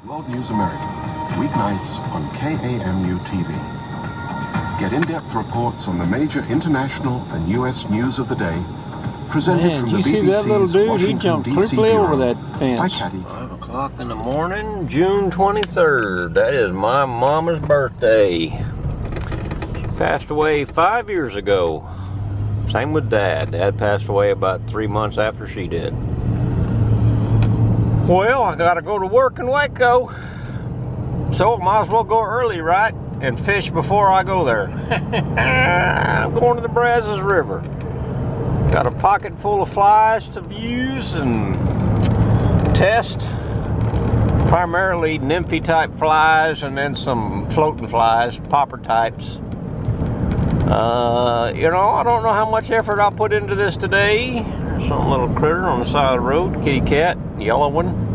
World News America, weeknights on KAMU TV. Get in-depth reports on the major international and U.S. news of the day, presented Man, from did the you see that little BBC's dude? He Washington, jumped D.C. quickly over bureau. that fence. Hi, Caddy. 5 o'clock in the morning, June 23rd. That is my mama's birthday. She passed away 5 years ago. Same with Dad. Dad passed away about 3 months after she did. Well, I gotta go to work in Waco, so might as well go early, right? And fish before I go there. I'm going to the Brazos River. Got a pocket full of flies to use and test. Primarily nymphy type flies and then some floating flies, popper types. You know, I don't know how much effort I'll put into this today. There's some little critter on the side of the road, kitty cat, yellow one.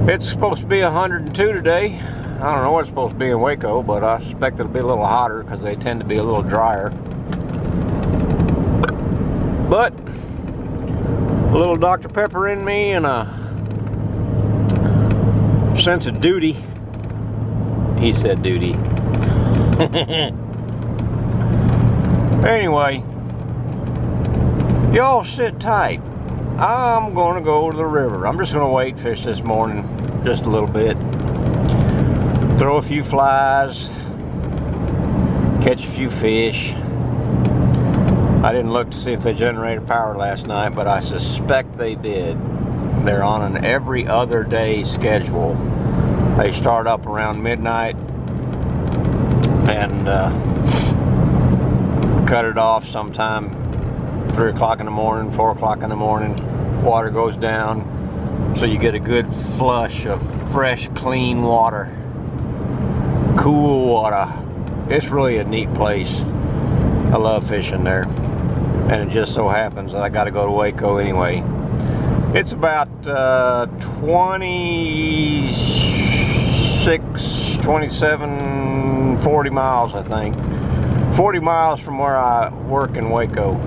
It's supposed to be 102 today. I don't know what it's supposed to be in Waco, but I suspect it'll be a little hotter because they tend to be a little drier. But a little Dr. Pepper in me and a sense of duty. He said duty. Anyway, y'all sit tight. I'm gonna go to the river. I'm just gonna wait fish this morning, just a little bit. Throw a few flies, catch a few fish. I didn't look to see if they generated power last night, but I suspect they did. They're on an every other day schedule. They start up around midnight and cut it off sometime 3 o'clock in the morning, 4 o'clock in the morning. Water goes down, so you get a good flush of fresh, clean water. Cool water. It's really a neat place. I love fishing there. And it just so happens that I got to go to Waco anyway. It's about 26, 27, 40 miles, I think. 40 miles from where I work in Waco.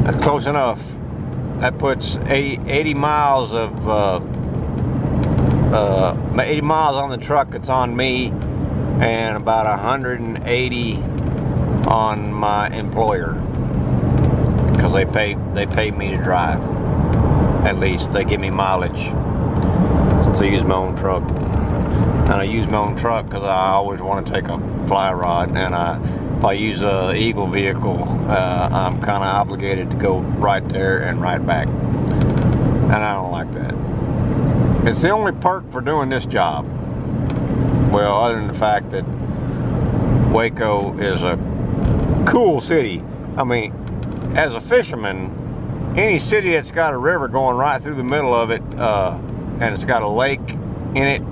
That's close enough. That puts 80 miles of 80 miles on the truck that's on me, and about 180 on my employer, because they pay me to drive. At least they give me mileage since I use my own truck. And I use my own truck because I always want to take a fly rod, and if I use a Eagle vehicle, I'm kind of obligated to go right there and right back, and I don't like that. It's the only perk for doing this job. Well, other than the fact that Waco is a cool city. I mean, as a fisherman, any city that's got a river going right through the middle of it, and it's got a lake in it,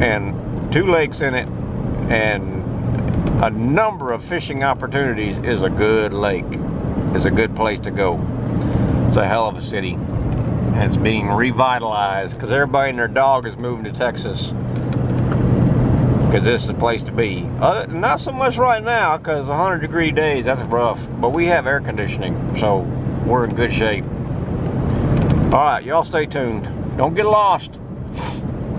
and 2 lakes in it, and a number of fishing opportunities, is a good lake. It's a good place to go. It's a hell of a city. And it's being revitalized because everybody and their dog is moving to Texas, because this is the place to be. Not so much right now, because 100-degree days, that's rough. But we have air conditioning, so we're in good shape. Alright, y'all stay tuned. Don't get lost.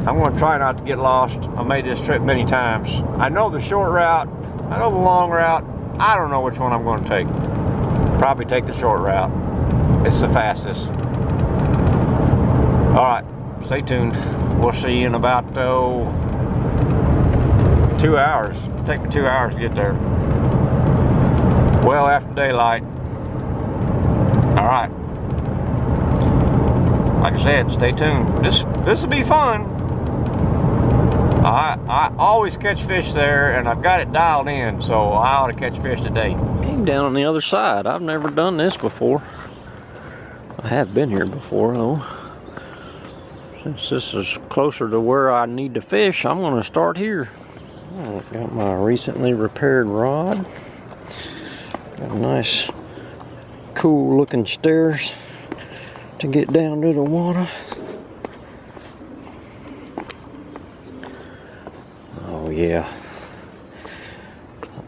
I'm going to try not to get lost. I made this trip many times. I know the short route. I know the long route. I don't know which one I'm going to take. Probably take the short route. It's the fastest. Alright, stay tuned. We'll see you in about 2 hours. It'll take me 2 hours to get there. Well after daylight. Alright. Like I said, stay tuned. This will be fun. I always catch fish there, and I've got it dialed in, so I ought to catch fish today. Came down on the other side. I've never done this before. I have been here before, though. Since this is closer to where I need to fish, I'm going to start here. Oh, got my recently repaired rod. Got nice, cool looking stairs to get down to the water. Oh yeah,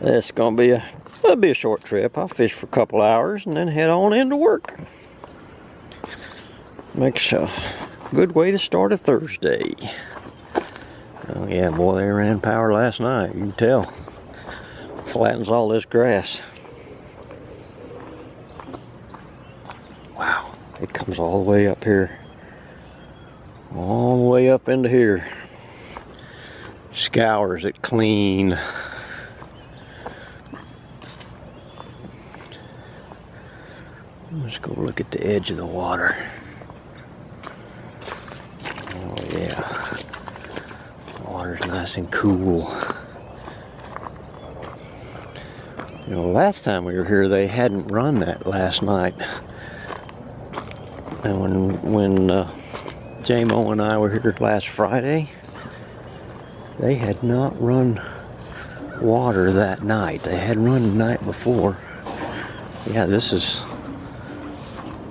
that's gonna be a It'll be a short trip. I'll fish for a couple hours and then head on into work. Makes a good way to start a Thursday. Oh yeah, boy, they ran power last night. You can tell. Flattens all this grass. Wow, it comes all the way up here. All the way up into here. Scours it clean. Let's go look at the edge of the water. Oh yeah. The water's nice and cool. You know, last time we were here, they hadn't run that last night. And when J-Mo and I were here last Friday, they had not run water that night. They had run the night before. Yeah, this is...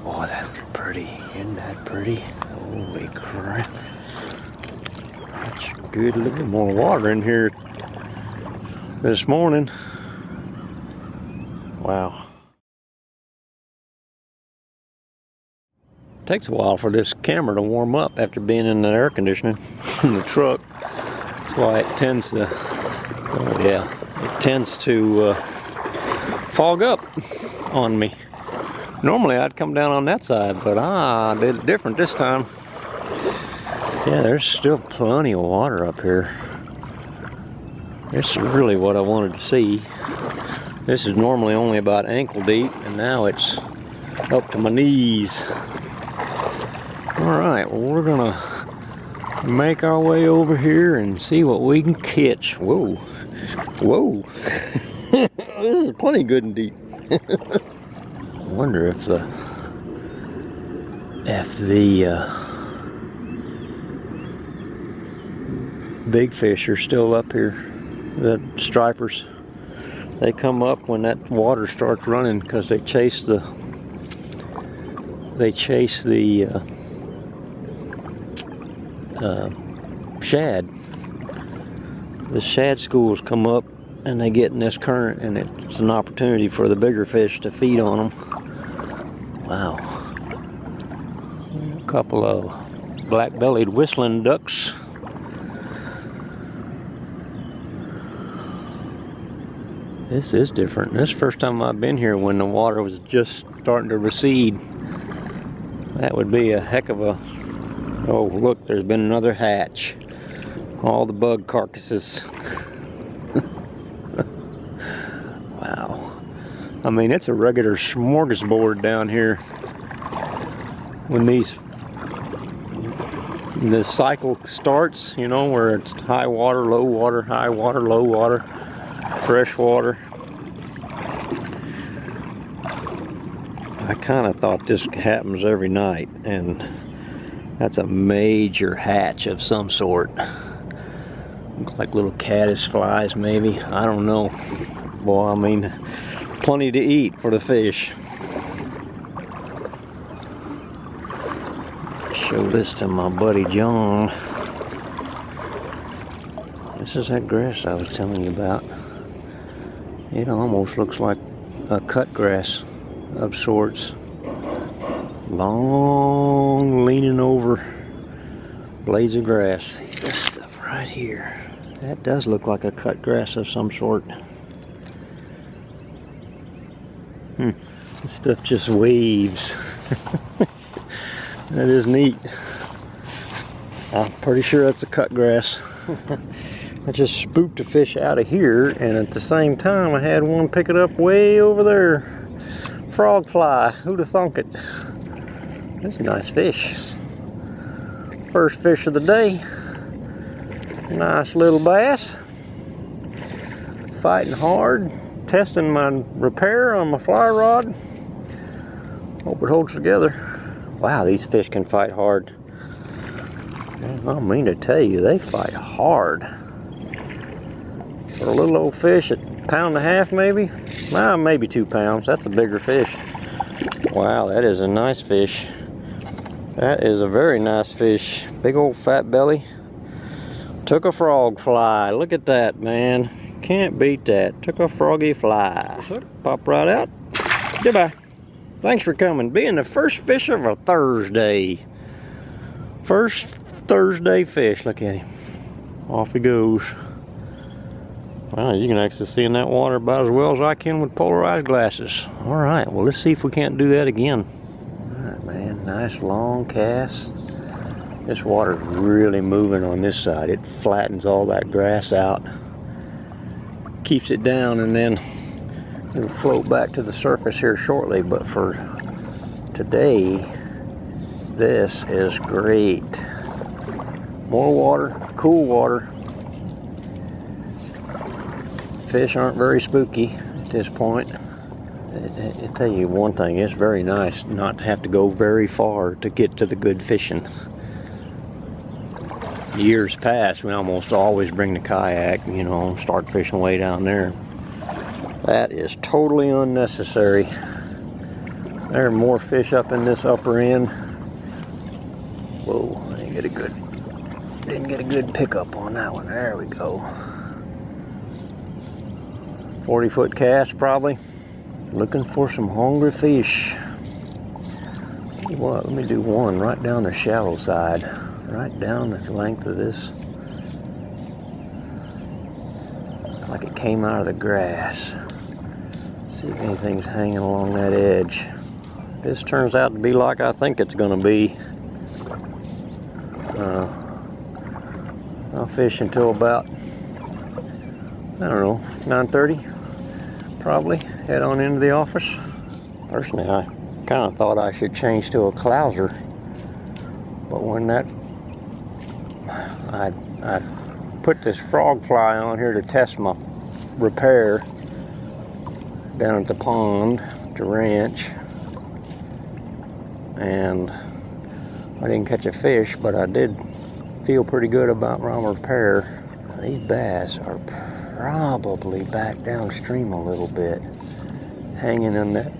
Oh, that's pretty. Isn't that pretty? Holy crap. That's good. A little more water in here this morning. Wow. Takes a while for this camera to warm up after being in the air conditioning in the truck. That's why it tends to, oh yeah, it tends to fog up on me. Normally I'd come down on that side, but I did it different this time. Yeah, there's still plenty of water up here. This is really what I wanted to see. This is normally only about ankle deep, and now it's up to my knees. Alright, well, we're gonna make our way over here and see what we can catch. Whoa. Whoa. This is plenty good and deep. I wonder if the big fish are still up here. The stripers. They come up when that water starts running because they chase the shad. The shad schools come up and they get in this current, and it's an opportunity for the bigger fish to feed on them. Wow. A couple of black-bellied whistling ducks. This is different. This is the first time I've been here when the water was just starting to recede. That would be a heck of a... Oh, look, there's been another hatch. All the bug carcasses. Wow. I mean, it's a regular smorgasbord down here. When the cycle starts, you know, where it's high water, low water, high water, low water, fresh water. I kind of thought this happens every night, and that's a major hatch of some sort. Looks like little caddis flies, maybe. I don't know. Boy, I mean, plenty to eat for the fish. Show this to my buddy John. This is that grass I was telling you about. It almost looks like a cut grass of sorts. Long, leaning over blades of grass. See this stuff right here. That does look like a cut grass of some sort. This stuff just waves. That is neat. I'm pretty sure that's a cut grass. I just spooked a fish out of here, and at the same time I had one pick it up way over there. Frog fly. Who'd have thunk it? That's a nice fish. First fish of the day. Nice little bass. Fighting hard. Testing my repair on my fly rod. Hope it holds together. Wow, these fish can fight hard. I don't mean to tell you, they fight hard. For a little old fish at £1.5 pounds maybe? Well, maybe 2 pounds. That's a bigger fish. Wow, that is a nice fish. That is a very nice fish. Big old fat belly. Took a frog fly. Look at that, man. Can't beat that. Took a froggy fly. Pop right out. Goodbye. Thanks for coming. Being the first fish of a Thursday. First Thursday fish. Look at him. Off he goes. Wow, you can actually see in that water about as well as I can with polarized glasses. Alright, well let's see if we can't do that again. Alright, man. Nice long cast. This water's really moving on this side. It flattens all that grass out. Keeps it down, and then it'll float back to the surface here shortly. But for today, this is great. More water, cool water. Fish aren't very spooky at this point. I'll tell you one thing, it's very nice not to have to go very far to get to the good fishing. Years past, we almost always bring the kayak, you know, start fishing way down there. That is totally unnecessary. There are more fish up in this upper end. Whoa, I didn't get a good pickup on that one. There we go. 40-foot cast probably. Looking for some hungry fish. What? Let me do one right down the shallow side. Right down the length of this. Like it came out of the grass. See if anything's hanging along that edge. This turns out to be like I think it's gonna be. I'll fish until about, I don't know, 9:30 probably. Head on into the office. Personally, I kind of thought I should change to a clouser, but when that I put this frog fly on here to test my repair down at the pond to ranch, and I didn't catch a fish, but I did feel pretty good about my repair. These bass are probably back downstream a little bit, hanging on that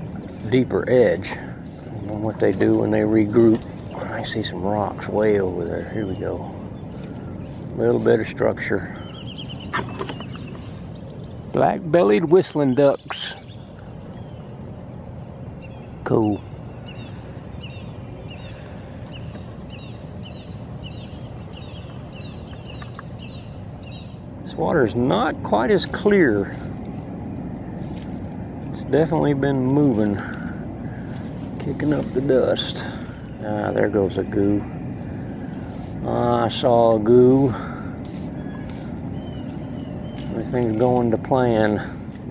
deeper edge. I don't know what they do when they regroup. I see some rocks way over there. Here we go. A little bit of structure. Black-bellied whistling ducks. Cool. This water's not quite as clear. It's definitely been moving, kicking up the dust. Ah, there goes a goo. I saw a goo. Everything's going to plan.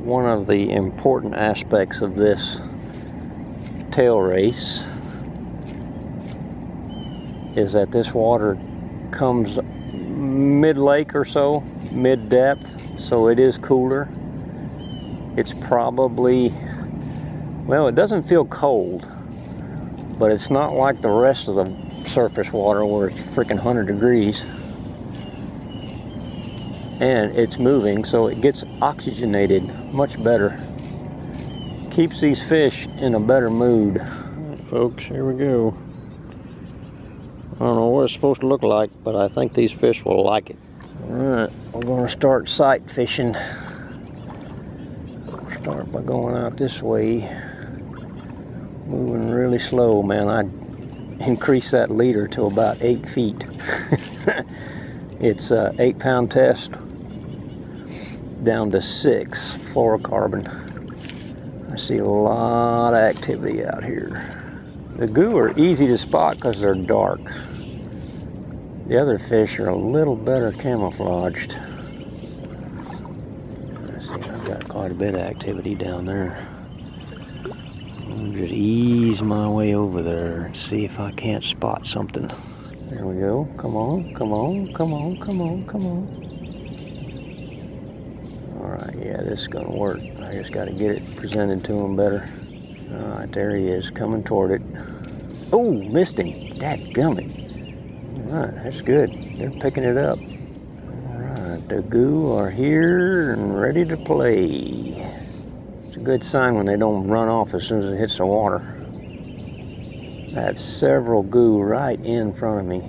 One of the important aspects of this tail race is that this water comes mid-lake or so, mid-depth, so it is cooler. It's probably, well, it doesn't feel cold, but it's not like the rest of the surface water where it's freaking 100 degrees. And it's moving, so it gets oxygenated much better. Keeps these fish in a better mood. All right, folks, here we go. I don't know what it's supposed to look like, but I think these fish will like it. Alright, we're going to start sight fishing. Start by going out this way. Moving really slow, man. I increased that leader to about 8 feet. It's a 8-pound test down to 6 fluorocarbon. I see a lot of activity out here. The goo are easy to spot because they're dark. The other fish are a little better camouflaged. I see I've got quite a bit of activity down there. I'll just ease my way over there and see if I can't spot something. There we go. Come on, come on, come on, come on, come on. Alright, yeah, this is going to work. I just got to get it presented to him better. Alright, there he is, coming toward it. Oh, missed him. Dadgummit. Alright, that's good. They're picking it up. Alright, the goo are here and ready to play. It's a good sign when they don't run off as soon as it hits the water. I have several goo right in front of me.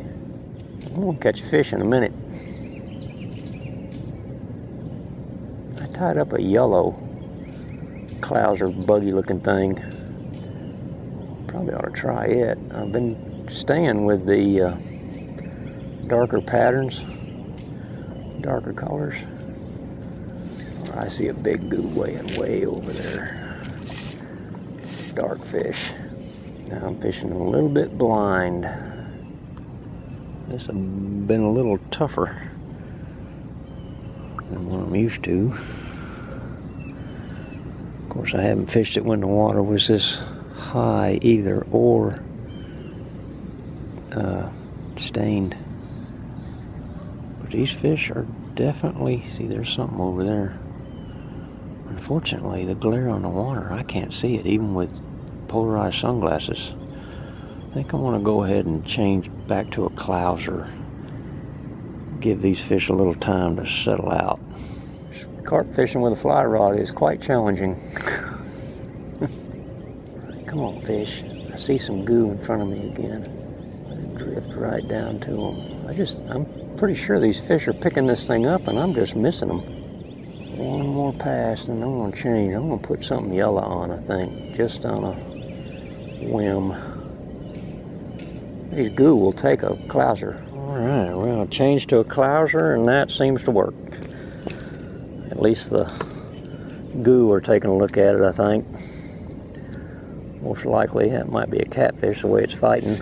I'm going to catch a fish in a minute. I tied up a yellow clouser buggy looking thing. Probably ought to try it. I've been staying with the darker patterns, darker colors. I see a big goo weighing way over there. Dark fish. Now I'm fishing a little bit blind. This has been a little tougher than what I'm used to. Of course, I haven't fished it when the water was this high either, or stained. But these fish are definitely, see, there's something over there. Unfortunately, the glare on the water, I can't see it even with polarized sunglasses. I think I want to go ahead and change back to a clouser. Give these fish a little time to settle out. Carp fishing with a fly rod is quite challenging. Come on, fish. I see some goo in front of me again. Let it drift right down to them. I'm pretty sure these fish are picking this thing up and I'm just missing them. One more pass and I'm going to change. I'm going to put something yellow on, I think, just on a whim. These goo will take a clouser. Alright, well, I changed to a clouser and that seems to work. At least the goo are taking a look at it, I think. Most likely that might be a catfish the way it's fighting.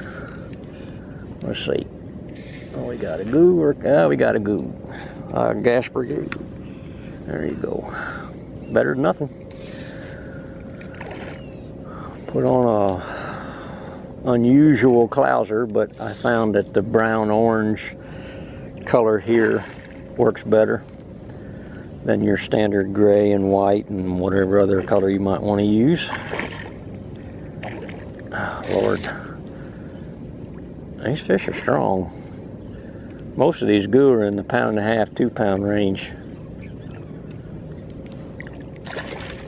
Let's see. Oh, we got a goo, we got a goo. Gasper goo. There you go. Better than nothing. Put on a unusual clouser, but I found that the brown-orange color here works better than your standard gray and white and whatever other color you might want to use. Oh, Lord. These fish are strong. Most of these goo are in the 1.5 to 2 pound range.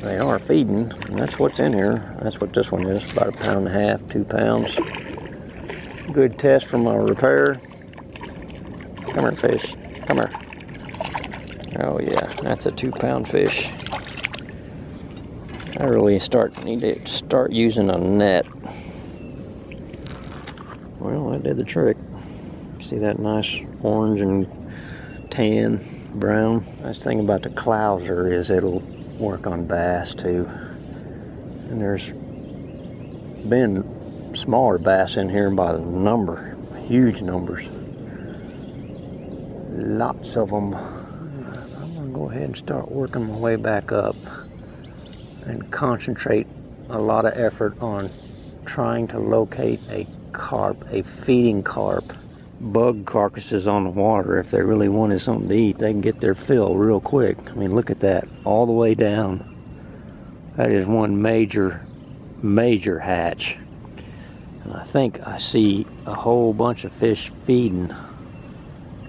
They are feeding, and that's what's in here. That's what this one is, about 1.5 to 2 pounds. Good test for my repair. Come here, fish. Come here. Oh yeah, that's a 2 pound fish. I really need to start using a net. Well, that did the trick. See that nice orange and tan, brown? Nice thing about the clouser is it'll work on bass too. And there's been smaller bass in here by the number, huge numbers. Lots of them. I'm gonna go ahead and start working my way back up and concentrate a lot of effort on trying to locate a carp, a feeding carp. Bug carcasses on the water, if they really wanted something to eat, they can get their fill real quick. I mean, look at that, all the way down. That is one major hatch. And I think I see a whole bunch of fish feeding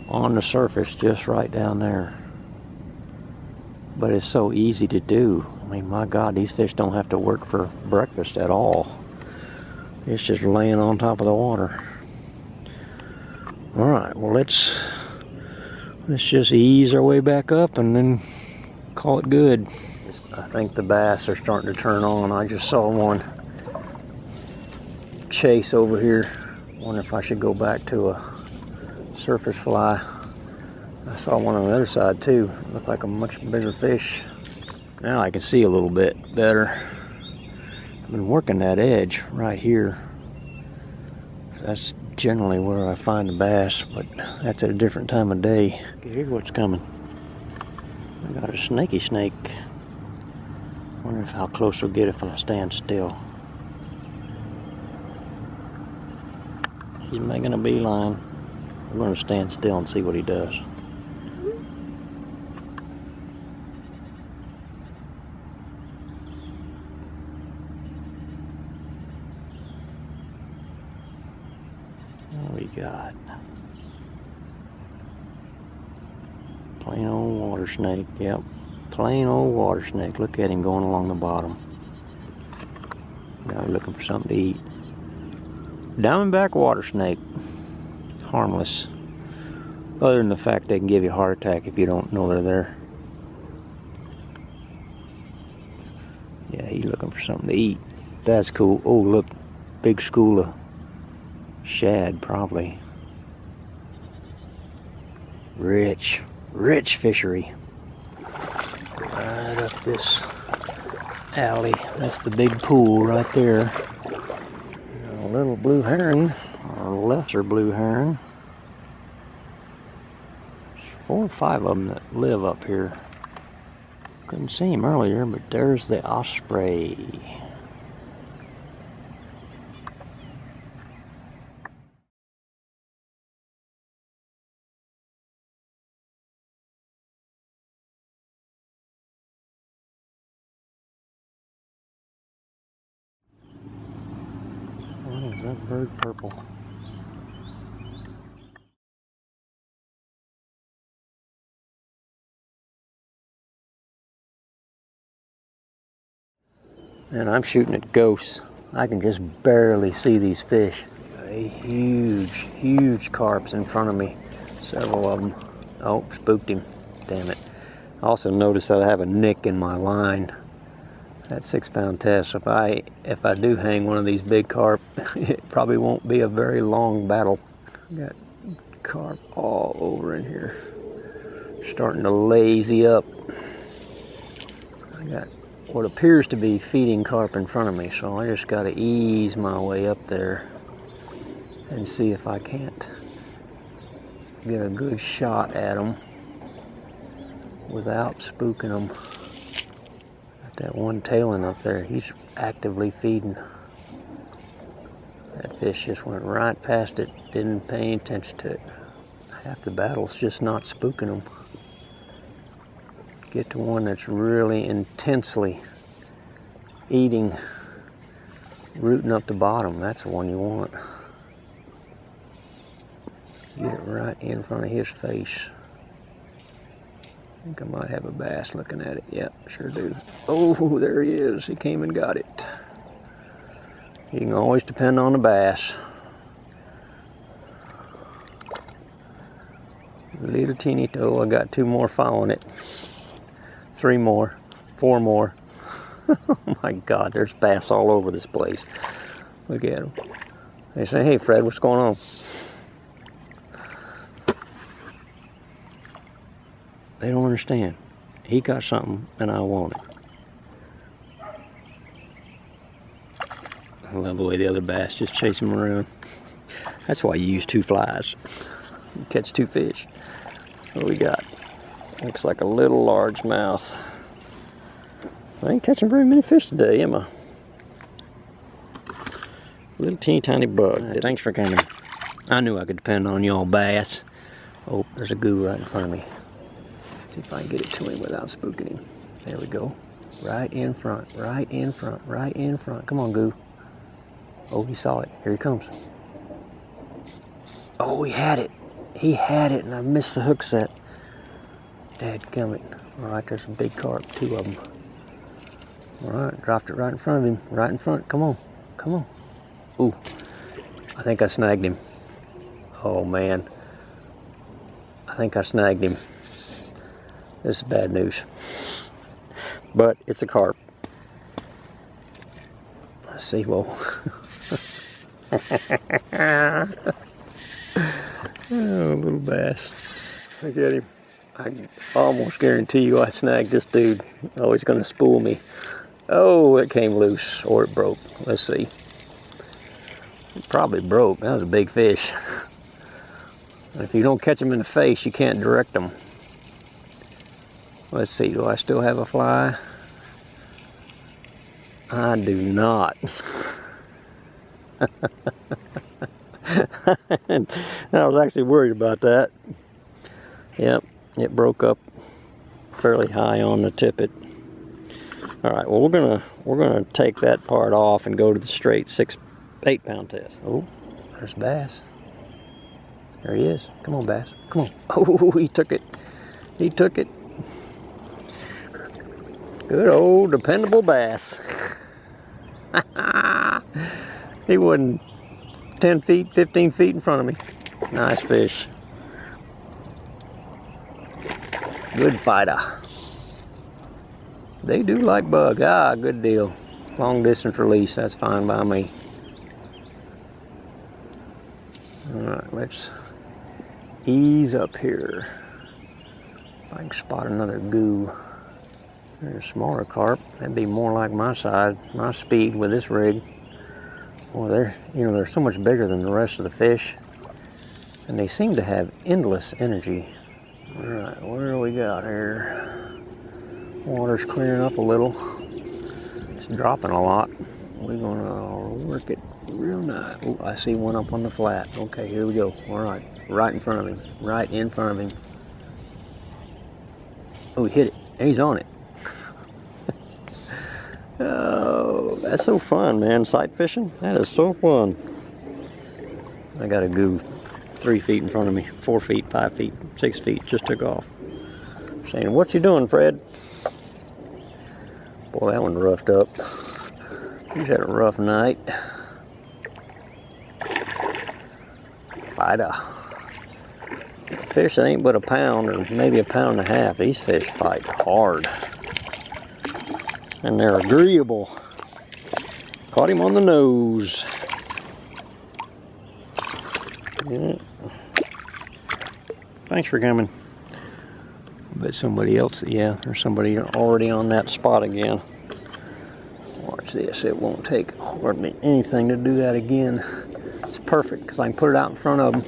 on the surface just right down there. But it's so easy to do. I mean, my God, these fish don't have to work for breakfast at all. It's just laying on top of the water. All right, well, let's just ease our way back up and then call it good. I think the bass are starting to turn on. I just saw one chase over here. Wonder if I should go back to a surface fly. I saw one on the other side too. Looked like a much bigger fish. Now I can see a little bit better. I've been working that edge right here. That's generally where I find the bass, but that's at a different time of day. Okay, here's what's coming. I got a snaky snake. Wonder how close we'll get if I stand still. He's making a beeline. We're going to stand still and see what he does. What we got? Plain old water snake. Yep, plain old water snake. Look at him going along the bottom. Now looking for something to eat. Diamondback water snake. Harmless. Other than the fact they can give you a heart attack if you don't know they're there. for something to eat. That's cool. Oh, look, big school of shad, probably. Rich fishery. Right up this alley. That's the big pool right there. A little blue heron, or lesser blue heron. There's 4 or 5 of them that live up here. Couldn't see him earlier, but there's the osprey. Why is that bird purple? And I'm shooting at ghosts. I can just barely see these fish. A huge carps in front of me. Several of them. Oh, spooked him. Damn it. I also noticed that I have a nick in my line. That 6-pound test. So if I do hang one of these big carp, it probably won't be a very long battle. Got carp all over in here. Starting to lazy up. I got what appears to be feeding carp in front of me, so I just got to ease my way up there and see if I can't get a good shot at them without spooking them. Got that one tailing up there, he's actively feeding. That fish just went right past it, didn't pay any attention to it. Half the battle's just not spooking them. Get to one that's really intensely eating, rooting up the bottom. That's the one you want. Get it right in front of his face. I think I might have a bass looking at it. Yep, sure do. Oh, there he is. He came and got it. You can always depend on the bass. Little teeny toe. I got 2 more following it. 3 more, 4 more. Oh my God, there's bass all over this place. Look at them. They say, hey Fred, what's going on? They don't understand. He got something and I want it. I love the way the other bass just chase him around. That's why you use 2 flies. You catch 2 fish. What do we got? Looks like a little largemouth. I ain't catching very many fish today, am I? Little teeny tiny bug. Thanks for coming. I knew I could depend on y'all bass. Oh, there's a goo right in front of me. See if I can get it to him without spooking him. There we go. Right in front, right in front, right in front. Come on, goo. Oh, he saw it. Here he comes. Oh, he had it. He had it, and I missed the hook set. Dadgummit. All right, there's some big carp, 2 of them. All right, dropped it right in front of him. Right in front. Come on. Come on. Ooh, I think I snagged him. Oh, man. I think I snagged him. This is bad news. But it's a carp. Let's see, whoa. Oh, little bass. Look at him. I almost guarantee you I snagged this dude. Oh, he's going to spool me. Oh, it came loose, or it broke. Let's see. It probably broke. That was a big fish. And if you don't catch him in the face, you can't direct him. Let's see, do I still have a fly? I do not. And I was actually worried about that. Yep, it broke up fairly high on the tippet. All right, well we're gonna take that part off and go to the straight 8-pound test. Oh, there's bass. There he is. Come on, bass. Come on. Oh, he took it. He took it. Good old dependable bass. He wasn't 10 feet, 15 feet in front of me. Nice fish. Good fighter. They do like bug. Ah, good deal. Long distance release, that's fine by me. Alright, let's ease up here. If I can spot another goo. There's a smaller carp. That'd be more like my size, my speed with this rig. Well, they're so much bigger than the rest of the fish. And they seem to have endless energy. Alright, what do we got here? Water's clearing up a little. It's dropping a lot. We're gonna work it real nice. Ooh, I see one up on the flat. Okay, here we go. Alright, right in front of him. Right in front of him. Oh, he hit it. He's on it. Oh, that's so fun, man. Sight fishing? That is so fun. I got a goo 3 feet in front of me. 4 feet, 5 feet, 6 feet. Just took off. Saying, what you doing, Fred? Boy, that one roughed up. He's had a rough night. Fighter. Fish that ain't but a pound or maybe a pound and a half. These fish fight hard. And they're agreeable. Caught him on the nose. Yeah. Thanks for coming. I bet somebody else, yeah, there's somebody already on that spot again. Watch this, it won't take hardly anything to do that again. It's perfect because I can put it out in front of them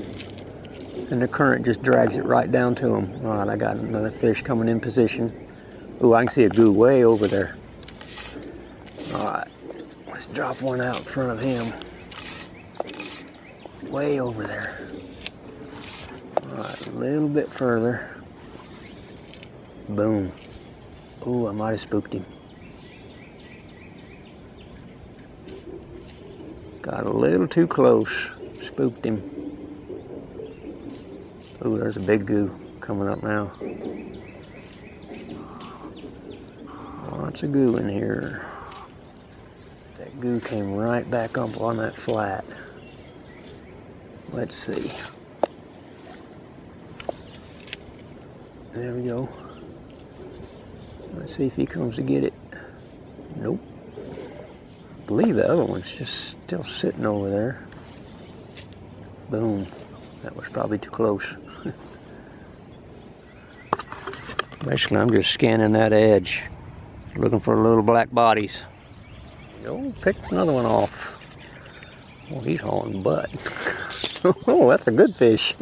and the current just drags it right down to them. All right, I got another fish coming in position. Ooh, I can see a goo way over there. All right, let's drop one out in front of him. Way over there. All right, a little bit further. Boom. Ooh, I might have spooked him. Got a little too close. Spooked him. Ooh, there's a big goo coming up now. Lots of goo in here. That goo came right back up on that flat. Let's see. There we go. Let's see if he comes to get it. Nope. I believe the other one's just still sitting over there. Boom. That was probably too close. Basically, I'm just scanning that edge, looking for little black bodies. Oh, picked another one off. Oh, he's hauling butt. Oh, that's a good fish.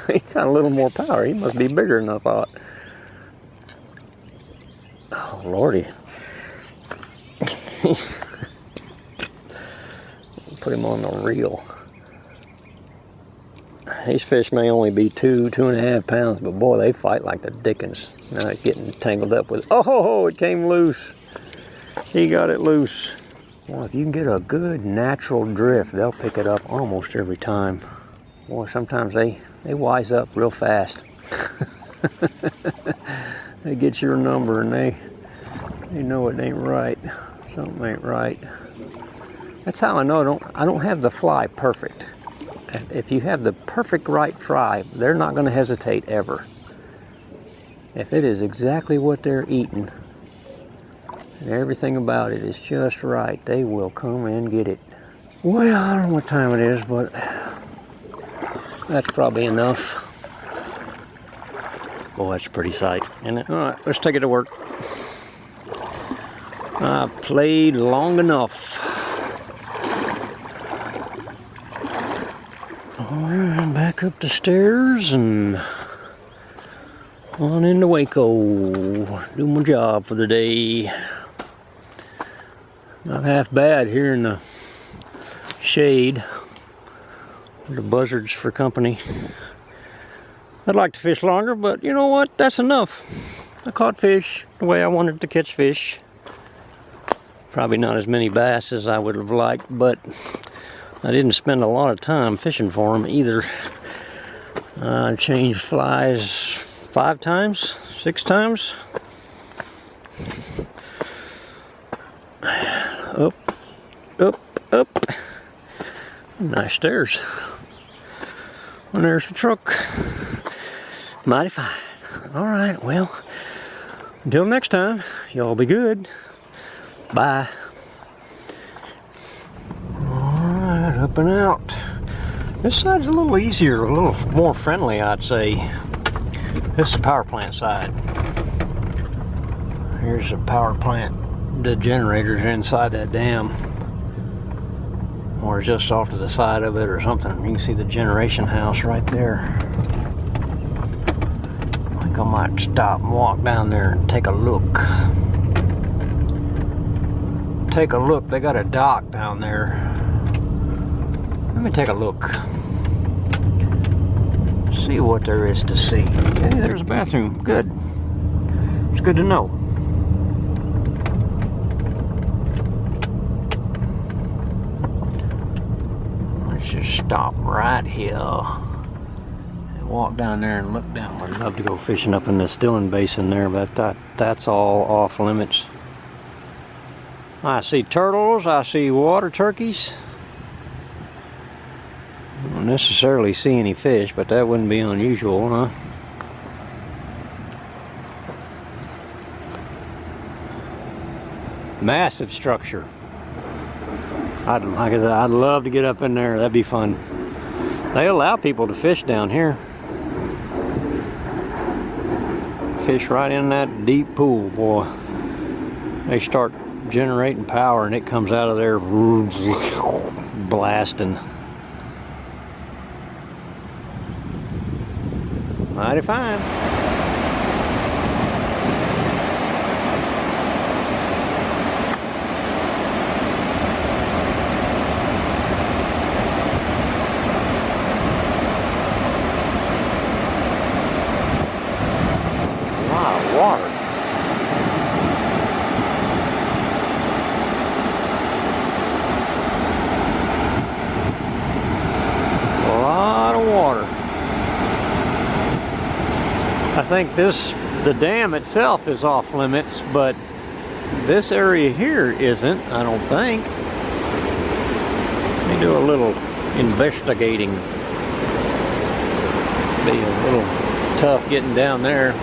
He got a little more power. He must be bigger than I thought. Oh, Lordy. Put him on the reel. These fish may only be 2.5 pounds, but boy, they fight like the dickens. Now it's getting tangled up with, oh, it came loose. He got it loose. Well, if you can get a good natural drift, they'll pick it up almost every time. Boy, sometimes they wise up real fast. They get your number and they know it ain't right. Something ain't right. That's how I know I don't have the fly perfect. If you have the perfect right fry, they're not going to hesitate ever. If it is exactly what they're eating, and everything about it is just right, they will come and get it. Well, I don't know what time it is, but that's probably enough. Boy, that's a pretty sight, isn't it? All right, let's take it to work. I've played long enough. All right, back up the stairs and on into Waco. Do my job for the day. Not half bad here in the shade with the buzzards for company. I'd like to fish longer, but you know what? That's enough. I caught fish the way I wanted to catch fish. Probably not as many bass as I would have liked, but I didn't spend a lot of time fishing for them either. I changed flies 5 times, 6 times. Up, up, up. Nice stairs. And there's the truck. Mighty fine. All right, well, until next time, y'all be good. Bye. Jumping out. This side's a little easier, a little more friendly, I'd say. This is the power plant side. Here's the power plant. The generators are inside that dam. Or just off to the side of it or something. You can see the generation house right there. I think I might stop and walk down there and take a look. Take a look. They got a dock down there. Let me take a look. See what there is to see. Hey, there's a bathroom. Good. It's good to know. Let's just stop right here and walk down there and look down. I'd love to go fishing up in the Stilling Basin there, but that's all off limits. I see turtles. I see water turkeys. I don't necessarily see any fish, but that wouldn't be unusual, huh? Massive structure. Like I said, I'd love to get up in there. That'd be fun. They allow people to fish down here. Fish right in that deep pool, boy. They start generating power and it comes out of there blasting. Mighty fine. A lot of water. A lot of water. I think the dam itself is off limits, but this area here isn't, I don't think. Let me do a little investigating. Be a little tough getting down there.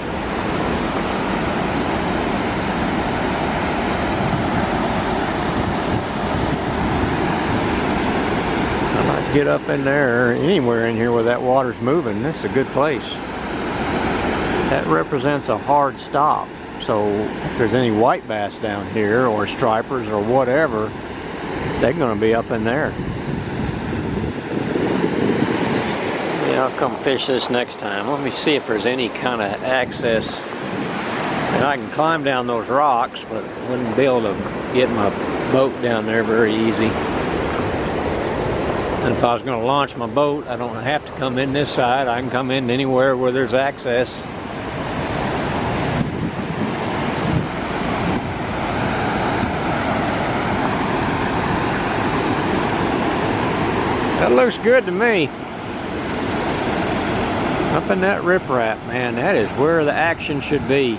I might get up in there, or anywhere in here where that water's moving. This is a good place. That represents a hard stop, so if there's any white bass down here or stripers or whatever, they're going to be up in there. Yeah, I'll come fish this next time. Let me see if there's any kind of access. And I can climb down those rocks, but wouldn't be able to get my boat down there very easy. And if I was going to launch my boat, I don't have to come in this side. I can come in anywhere where there's access. That looks good to me. Up in that riprap, man, that is where the action should be.